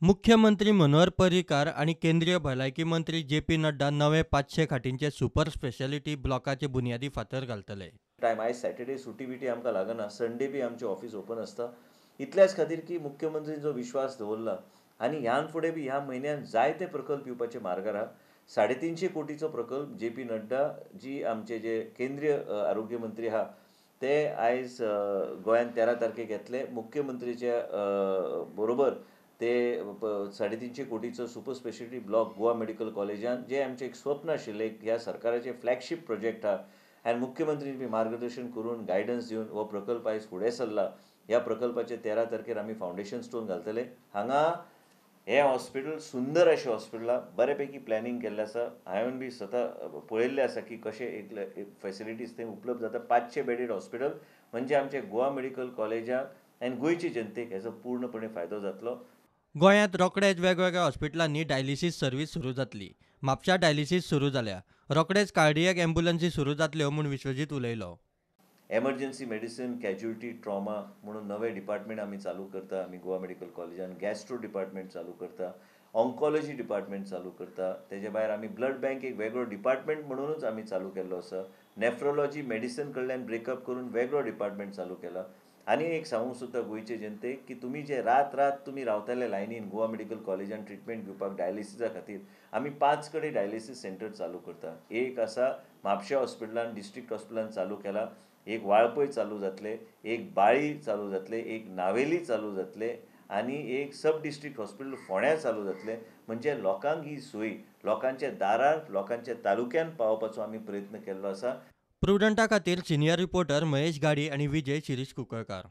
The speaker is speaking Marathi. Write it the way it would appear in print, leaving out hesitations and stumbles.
मुख्यमंत्री मनोहर पर्रीकार आणि केंद्रीय भलायकी मंत्री जे.पी. नड्डा नवे 500 खाटींचे सुपर स्पेशालिटी ब्लॉकाचे बुनयादी फातर घालतले. टायम आयज सॅटर्डे सुटी बिटी आमकां लागना, संडे बी आमचें ऑफिस ओपन आसता. इतल्याच खातीर की मुख्यमंत्रीन विश्वास दवरला आनी ह्यान फुडें बी ह्या म्हयन्यान जायते प्रकल्प येवपाचे मार्गार आहा. 350 कोटीचो प्रकल्प जे.पी. नड्डा जी आमचे जे केंद्रीय आरोग्य मंत्री आहा ते आयज गोंयांत 13 तारखेक येतले. मुख्यमंत्रीच्या बरोबर ते 350 कोटीचो super speciality block Goa medical कॉलेजान जे आमचें एक स्वप्न आशिल्लें, ह्या सरकाराचें फ्लॅगशीप प्रोजेक्ट आहा आनी मुख्यमंत्रीन बी मार्गदर्शन करून गायडन्स दिवन हो प्रकल्प आयज फुडें सरला. ह्या प्रकल्पाचे 13 तारखेर आमी फावंडेशन स्टोन घालतले. हांगा हें हॉस्पिटल सुंदर अशें हॉस्पिटल आहा, बऱ्यापैकी प्लॅनिंग केल्लें आसा. हांवें बी स्वता पळयल्लें आसा की कशें एक फेसिलिटीज थंय उपलब्ध जाता. 500 बेडेड हॉस्पिटल म्हणजे आमच्या गोवा मेडिकल कॉलेजाक आनी गोंयचे जनतेक हेचो पूर्णपणे फायदो जातलो. गोंयांत रोखडेच वेगवेगळ्या हॉस्पिटलांनी डायलिसीस सर्व्हिस सुरू जातली. म्हापशा डायलिसीस सुरू जाल्या. रोखडेच कार्डियक अँब्युलन्सी सुरू जातल्यो म्हूण विश्वजीत उलयलो. एमर्जन्सी मेडिसिन, कॅज्युअलिटी, ट्रॉमा म्हणून नवे डिपार्टमेंट आमी चालू करता. आमी गोवा मेडिकल कॉलेजान गॅस्ट्रो डिपार्टमेंट चालू करता, ऑन्कॉलॉजी डिपार्टमेंट चालू करता. तेजे भायर आमी ब्लड बँक एक वेगळो डिपार्टमेंट म्हणूनच आमी चालू केल्लो आसा. नॅफ्रोलॉजी मेडिसिन कडल्यान ब्रेकअप करून वेगळो डिपार्टमेंट चालू केला. आनी एक सांगूंक सोदता गोंयचे जनतेक की तुमी जे रात तुमी रावताले लायनीन गोवा मेडिकल कॉलेजान ट्रिटमेंट घेवपाक डायलिसिसा खातीर आमी 5 कडेन डायलिसीस सेंटर चालू करता. एक आसा म्हापशा हॉस्पिटलान, डिस्ट्रिक्ट हॉस्पिटलान चालू केला. एक वाळपय चालू जातले, एक बाळी चालू जातले, एक नावेली चालू जातले आनी एक सब डिस्ट्रिक्ट हॉस्पिटल फोंड्यां चालू जातले. म्हणजे लोकांक ही सोय लोकांच्या दारार, लोकांच्या तालुक्यान पावोवपाचो आमी प्रयत्न केल्लो आसा. प्रुडंटा खातीर सिनियर रिपोर्टर महेश गाडी आनी विजय शिरीष कुंकळकार.